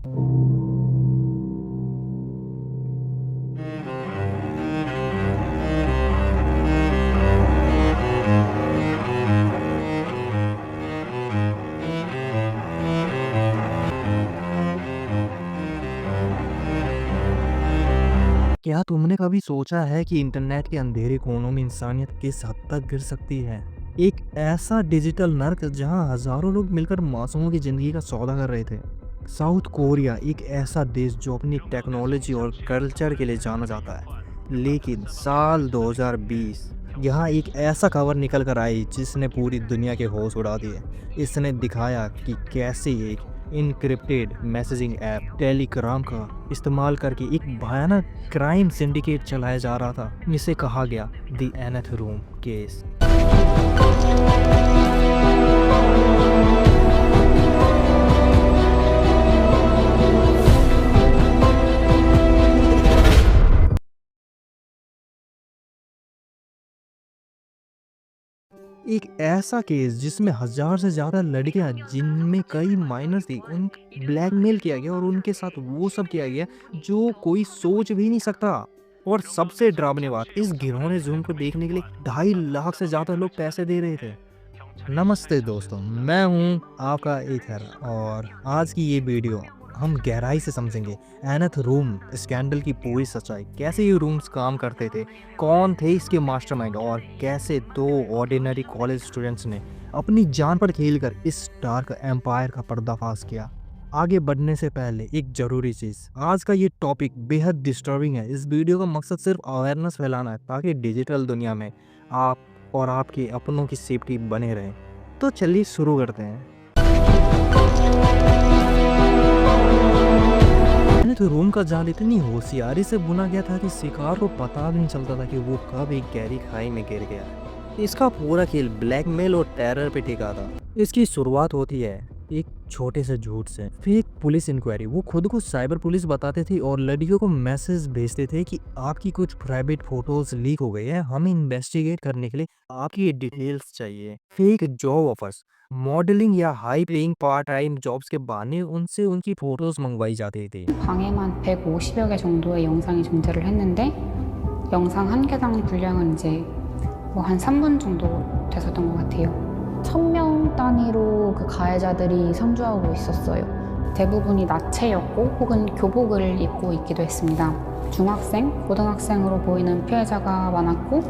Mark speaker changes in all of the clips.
Speaker 1: क्या तुमने कभी सोचा है कि इंटरनेट के अंधेरे कोनों में इंसानियत किस हद तक गिर सकती है? एक ऐसा डिजिटल नर्क जहां हजारों लोग मिलकर मासूमों की जिंदगी का सौदा कर रहे थे। साउथ कोरिया एक ऐसा देश जो अपनी टेक्नोलॉजी और कल्चर के लिए जाना जाता है। लेकिन साल 2020 यहाँ एक ऐसा खबर निकल कर आई जिसने पूरी दुनिया के होश उड़ा दिए। इसने दिखाया कि कैसे एक इनक्रिप्टेड मैसेजिंग ऐप टेलीग्राम का इस्तेमाल करके एक भयानक क्राइम सिंडिकेट चलाया जा रहा था। इसे कहा गया द एनथ रूम केस। एक ऐसा केस जिसमें हजार से ज्यादा लड़कियां जिनमें कई माइनर थी उन ब्लैकमेल किया गया और उनके साथ वो सब किया गया जो कोई सोच भी नहीं सकता। और सबसे डरावनी बात, इस घिनौने जुल्म को देखने के लिए 2.5 लाख से ज्यादा लोग पैसे दे रहे थे। नमस्ते दोस्तों, मैं हूं आपका एथर और आज की ये वीडियो हम गहराई से समझेंगे एनथ रूम स्कैंडल की पूरी सच्चाई, कैसे ये रूम्स काम करते थे, कौन थे इसके मास्टरमाइंड और कैसे दो ऑर्डिनरी कॉलेज स्टूडेंट्स ने अपनी जान पर खेलकर इस डार्क एम्पायर का पर्दाफाश किया। आगे बढ़ने से पहले एक जरूरी चीज, आज का ये टॉपिक बेहद डिस्टर्बिंग है। इस वीडियो का मकसद सिर्फ अवेयरनेस फैलाना है ताकि डिजिटल दुनिया में आप और आपके अपनों की सेफ्टी बने रहे। तो चलिए शुरू करते हैं। मैंने तो रूम का जाल इतनी होशियारी से बुना गया था कि शिकार को पता भी नहीं चलता था कि वो कब एक गहरी खाई में गिर गया। इसका पूरा खेल ब्लैकमेल और टेरर पे टिका था। इसकी शुरुआत होती है एक छोटे से झूठ से। फेक पुलिस इंक्वायरी, वो खुद को साइबर पुलिस बताते थे और लड़कियों को मैसेज भेजते थे कि आपकी कुछ प्राइवेट फोटोज लीक हो गई है, हमें इन्वेस्टिगेट करने के लिए आपकी डिटेल्स चाहिए। फेक जॉब ऑफर्स, मॉडलिंग या high paying part time jobs के बहाने उनसे उनकी फोटोज मंगवाई जाती थी।
Speaker 2: 방에만 150여 개 정도의 영상이 존재를 했는데 영상 한 개당 분량은 이제 뭐 한 3분 정도 됐었던 것 같아요. 1000명 단위로 그 가해자들이 상주하고 있었어요. 대부분이 나체였고 혹은 교복을 입고 있기도 했습니다. 중학생, 고등학생으로 보이는 피해자가 많았고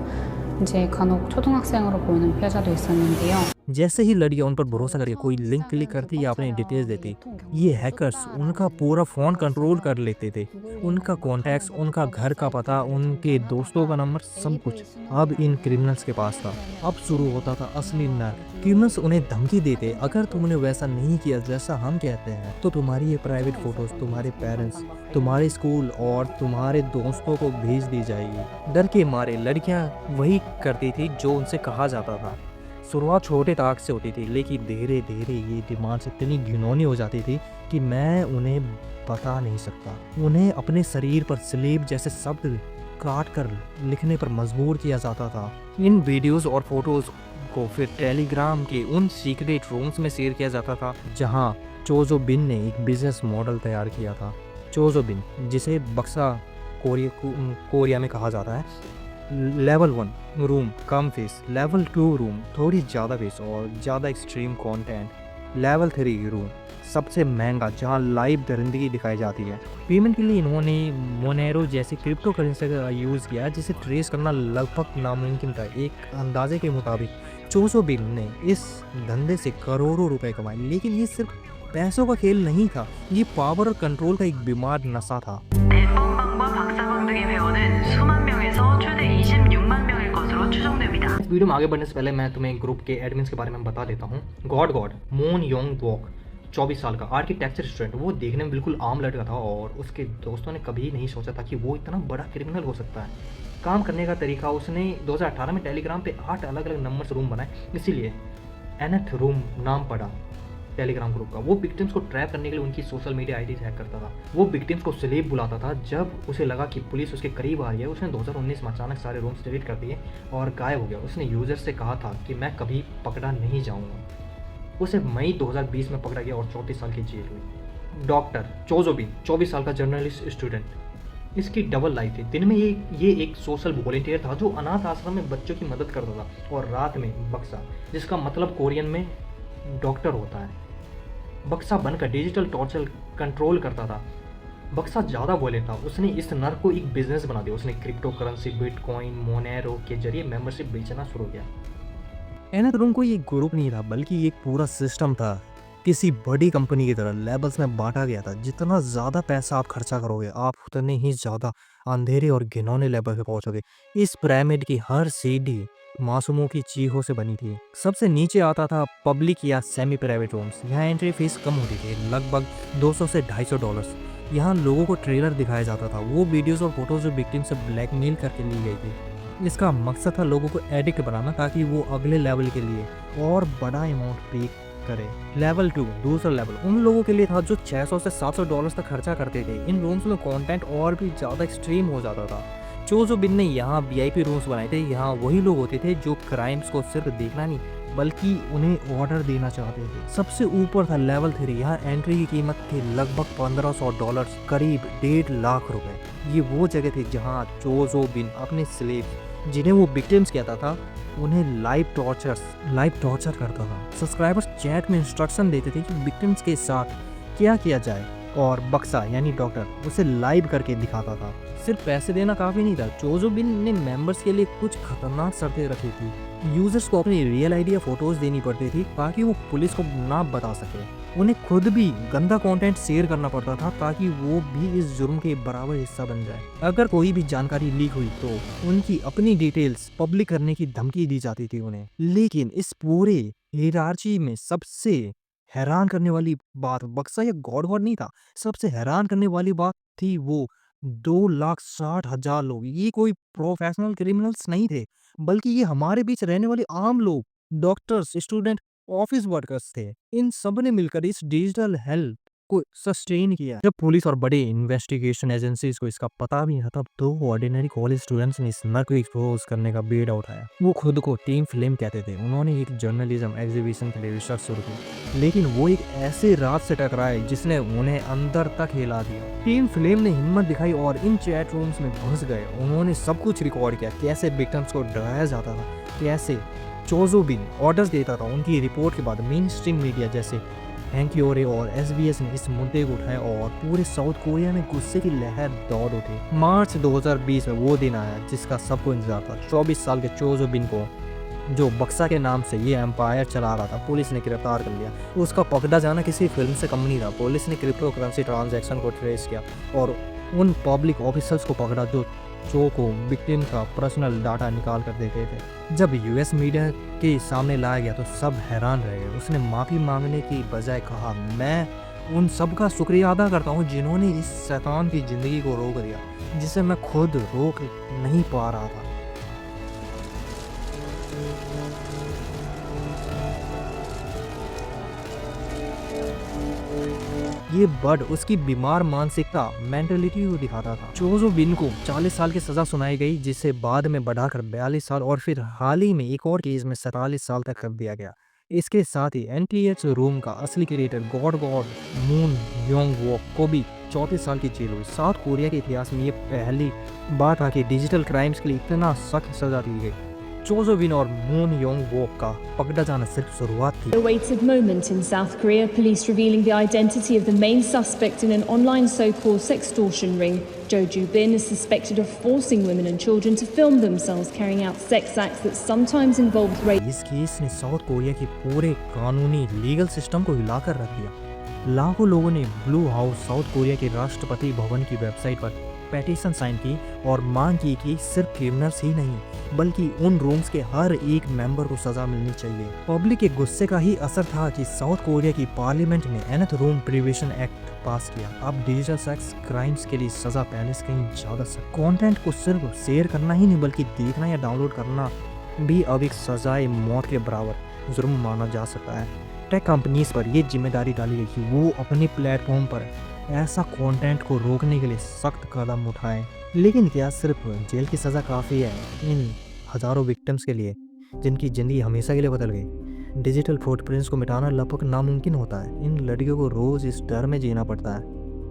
Speaker 2: 이제 간혹 초등학생으로 보이는 피해자도 있었는데요.
Speaker 1: जैसे ही लड़कियां उन पर भरोसा करके कोई लिंक क्लिक करती या अपनी डिटेल्स देती, ये हैकर्स उनका पूरा फोन कंट्रोल कर लेते थे। उनका कॉन्टैक्ट्स, उनका घर का पता, उनके दोस्तों का नंबर, सब कुछ अब इन क्रिमिनल्स के पास था। अब शुरू होता था असली नर्क। क्रिमिनल्स उन्हें धमकी देते, अगर तुमने वैसा नहीं किया जैसा हम कहते हैं तो तुम्हारी ये प्राइवेट फोटोज तुम्हारे पेरेंट्स, तुम्हारे स्कूल और तुम्हारे दोस्तों को भेज दी जाएगी। डर के मारे लड़कियां वही करती थी जो उनसे कहा जाता था। शुरुआत छोटे ताक से होती थी लेकिन धीरे धीरे ये डिमांड्स इतनी घिनौनी हो जाती थी कि मैं उन्हें बता नहीं सकता। उन्हें अपने शरीर पर स्लेब जैसे शब्द काट कर लिखने पर मजबूर किया जाता था। इन वीडियोस और फोटोज को फिर टेलीग्राम के उन सीक्रेट रूम्स में शेयर किया जाता था जहां चोजो बिन ने एक बिजनेस मॉडल तैयार किया था। चोजो बिन, जिसे बक्सा कोरिया में कहा जाता है। Level 1 room cum face, level 2 room थोड़ी ज़्यादा फेस और ज़्यादा एक्सट्रीम कंटेंट, लेवल 3 रूम सबसे महंगा जहां लाइव दरिंदगी दिखाई जाती है। पेमेंट के लिए इन्होंने मोनेरो जैसी क्रिप्टो करेंसी का यूज़ किया जिसे ट्रेस करना लगभग नामुमकिन था। एक अंदाजे के मुताबिक चोजो बिन ने इस धंधे से करोड़ों रुपए कमाए। लेकिन ये सिर्फ पैसों का खेल नहीं था, ये पावर और कंट्रोल का एक बीमार नशा था। इस वीडियो में आगे बढ़ने से पहले मैं तुम्हें ग्रुप के एडमिन्स के बारे में बता देता हूँ। गॉड मोन योंग वॉक 24 साल का आर्किटेक्चर स्टूडेंट, वो देखने में बिल्कुल आम लड़का था और उसके दोस्तों ने कभी नहीं सोचा था कि वो इतना बड़ा क्रिमिनल हो सकता है। काम करने का तरीका, उसने 2018 में टेलीग्राम पे 8 अलग अलग नंबर से रूम बनाए, इसीलिए एनथ रूम नाम पड़ा टेलीग्राम ग्रुप का। वो विक्टिम्स को ट्रैप करने के लिए उनकी सोशल मीडिया आईडी हैक करता था। वो विक्टिम्स को स्लेव बुलाता था। जब उसे लगा कि पुलिस उसके करीब आ रही है, उसने 2019 में अचानक सारे रूम्स डिलीट कर दिए और गायब हो गया। उसने यूजर से कहा था कि मैं कभी पकड़ा नहीं जाऊंगा। उसे मई 2020 में पकड़ा गया और 34 साल की जेल हुई। डॉक्टर चोजोबिन 24 साल का जर्नलिस्ट स्टूडेंट। इसकी डबल लाइफ थी। दिन में ये एक सोशल वॉलंटियर था जो अनाथ आश्रम में बच्चों की मदद करता था, और रात में बक्सा, जिसका मतलब कोरियन में डॉक्टर होता है, बक्सा बनकर डिजिटल टॉर्चर कंट्रोल करता था। बक्सा ज़्यादा बोले था। उसने इस नर को एक बिजनेस बना दिया। उसने क्रिप्टो करेंसी, बिटकॉइन, मोनेरो के जरिए मेंबरशिप बेचना शुरू किया। एनथ रूम कोई एक ग्रुप नहीं था, बल्कि एक पूरा सिस्टम था। किसी बड़ी कंपनी की तरह लेवल्स में बांटा गया था। जितना ज़्यादा पैसा आप खर्चा करोगे, आप उतने ही ज़्यादा अंधेरे और घिनौने लेवल पे पहुंचोगे। इस पिरामिड की हर सीढ़ी मासूमों की चीखों से बनी थी। सबसे नीचे आता था पब्लिक या सेमी प्राइवेट रूम्स। यहाँ एंट्री फीस कम होती थी, लगभग 200 से $250। यहाँ लोगों को ट्रेलर दिखाया जाता था, वो वीडियोस और फोटोज जो विक्टिम से ब्लैकमेल करके ली गई थी। इसका मकसद था लोगों को एडिक्ट बनाना, ताकि वो अगले लेवल के लिए और बड़ा अमाउंट पे करे। लेवल 2 दूसरा लेवल उन लोगों के लिए था जो $600 से $700 तक खर्चा करते थे। इन रूम्स में कंटेंट और भी ज़्यादा एक्सट्रीम हो जाता था। चोजोबिन ने यहाँ VIP रूम्स बनाए थे। यहाँ वही लोग होते थे जो क्राइम्स को सिर्फ देखना नहीं, बल्कि उन्हें ऑर्डर देना चाहते थे। सबसे ऊपर था लेवल 3। यहाँ एंट्री की कीमत थी लगभग $1500, करीब $1.5 लाख रुपए। ये वो जगह थी जहाँ चोजोबिन अपने स्लेव, जिन्हें वो विक्टिम्स कहता था, उन्हें लाइव टॉर्चर करता था। सब्सक्राइबर्स चैट में इंस्ट्रक्शन देते थे कि विक्टिम्स के साथ क्या किया जाए, और बक्सा यानी डॉक्टर उसे लाइव करके दिखाता था। सिर्फ पैसे देना काफ़ी नहीं था। चोजोबिन ने मेंबर्स के लिए कुछ खतरनाक शर्तें रखी थी। यूजर्स को अपनी रियल आईडी या फोटोज देनी पड़ती थी ताकि वो पुलिस को ना बता सके। उन्हें खुद भी गंदा कंटेंट शेयर करना पड़ता था ताकि वो भी इस जुर्म के बराबर हिस्सा बन जाए। अगर कोई भी जानकारी लीक हुई तो उनकी अपनी डिटेल्स पब्लिक करने की धमकी दी जाती थी उन्हें। लेकिन इस पूरे हिरार्ची में सबसे हैरान करने वाली बात बक्सा या गॉड नहीं था। सबसे हैरान करने वाली बात थी वो 2,60,000 लोग। ये कोई प्रोफेशनल क्रिमिनल्स नहीं थे, बल्कि ये हमारे बीच रहने वाले आम लोग, डॉक्टर्स, स्टूडेंट, ऑफिस वर्कर्स थे। इन सब ने मिलकर इस डिजिटल हेल को सस्टेन किया। जब पुलिस और बड़े इन्वेस्टिगेशन एजेंसीज को इसका पता भी था, तब 2 ऑर्डिनरी कॉलेज स्टूडेंट्स ने इस नर को एक्सपोज करने का बीड़ा उठाया। वो खुद को टीम फिल्म कहते थे। उन्होंने एक जर्नलिज्म एग्जीबिशन के लिए रिसर्च शुरू की, लेकिन वो एक ऐसे रात से टकराए जिसने उन्हें अंदर तक हिला दिया। टीम फिल्म ने हिम्मत दिखाई और इन चैट रूम्स में घुस गए। उन्होंने सब कुछ रिकॉर्ड किया, कैसे विक्टिम्स को डराया जाता था, कैसे चोजोबिन ऑर्डर्स देता था। उनकी रिपोर्ट के बाद मेन स्ट्रीम मीडिया जैसे हैंक्योरे और SBS ने इस मुद्दे को उठाया और पूरे साउथ कोरिया में गुस्से की लहर दौड़ उठी। मार्च 2020 में वो दिन आया जिसका सबको इंतजार था। 24 साल के चोजोबिन को, जो बक्सा के नाम से ये एम्पायर चला रहा था, पुलिस ने गिरफ्तार कर लिया। उसका पकड़ा जाना किसी फिल्म से कम नहीं था। पुलिस ने क्रिप्टो करेंसी ट्रांजैक्शन को ट्रेस किया और उन पब्लिक ऑफिसर्स को पकड़ा जो चो को विक्टिम का पर्सनल डाटा निकाल कर देते थे। जब US मीडिया के सामने लाया गया तो सब हैरान रह गए। उसने माफ़ी मांगने की बजाय कहा, मैं उन सब का शुक्रिया अदा करता हूँ जिन्होंने इस शैतान की ज़िंदगी को रोक दिया, जिसे मैं खुद रोक नहीं पा रहा था। ये बर्ड उसकी बीमार मानसिकता, मेंटलिटी को दिखाता था। चोजोबिन को 40 साल की सजा सुनाई गई, जिसे बाद में बढ़ाकर 42 साल और फिर हाल ही में एक और केस में 47 साल तक कर दिया गया। इसके साथ ही NTH रूम का असली creator God moon Yong walk को भी 34 साल की जेल हुई। साउथ कोरिया के इतिहास में ये पहली बार था कि डिजिटल क्राइम्स के लिए इतना सख्त सजा दी गई। चोजोबिन और मून योंग वॉक का पकड़ा जाना सिर्फ शुरुआत थी।
Speaker 3: Awaited moment in South Korea, police revealing the identity of the main suspect in an online so-called sextortion ring. Jo Joo-bin is suspected of forcing women and children to film themselves carrying out sex acts that sometimes involved rape.
Speaker 1: इस case ने south Korea के पूरे कानूनी legal system को हिलाकर रख दिया। लाखों लोगों ने ब्लू हाउस, साउथ कोरिया के राष्ट्रपति भवन की वेबसाइट पर पेटिशन साइन की और मांग की कि सिर्फ क्रिमिनल्स ही नहीं, बल्कि उन रूम्स के हर एक मेंबर को सजा मिलनी चाहिए। पब्लिक के गुस्से का ही असर था कि साउथ कोरिया की पार्लियामेंट ने एनथ रूम प्रिवेंशन एक्ट पास किया। अब डिजिटल सेक्स क्राइम्स के लिए सजा पहले से कहीं ज्यादा सख्त। कंटेंट को सिर्फ शेयर करना ही नहीं, बल्कि देखना या डाउनलोड करना भी अब एक सजाए मौत के बराबर जुर्म माना जा सकता है। टेक कंपनीज पर यह जिम्मेदारी डाली गई कि वो अपने प्लेटफॉर्म पर ऐसा कंटेंट को रोकने के लिए सख्त कदम उठाएं। लेकिन क्या सिर्फ जेल की सज़ा काफ़ी है इन हज़ारों विक्टिम्स के लिए जिनकी ज़िंदगी हमेशा के लिए बदल गई? डिजिटल फुटप्रिंट्स को मिटाना लगभग नामुमकिन होता है। इन लड़कियों को रोज़ इस डर में जीना पड़ता है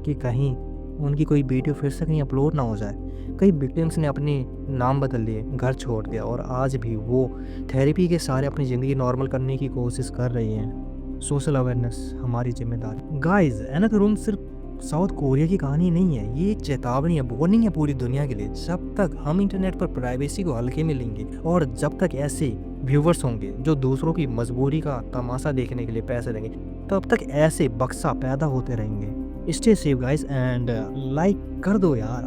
Speaker 1: कि कहीं उनकी कोई वीडियो फिर से कहीं अपलोड ना हो जाए। कई विक्टिम्स ने अपने नाम बदल लिए, घर छोड़ दिया और आज भी वो थेरेपी के सहारे अपनी ज़िंदगी नॉर्मल करने की कोशिश कर रही हैं। सोशल अवेयरनेस हमारी जिम्मेदारी। गाइस, एनक रूम सिर्फ साउथ कोरिया की कहानी नहीं है, ये एक चेतावनी है, वार्निंग है पूरी दुनिया के लिए। जब तक हम इंटरनेट पर प्राइवेसी को हल्के में लेंगे और जब तक ऐसे व्यूवर्स होंगे जो दूसरों की मजबूरी का तमाशा देखने के लिए पैसे देंगे, तब तक ऐसे बक्सा पैदा होते रहेंगे। Stay safe guys and like कर दो यार।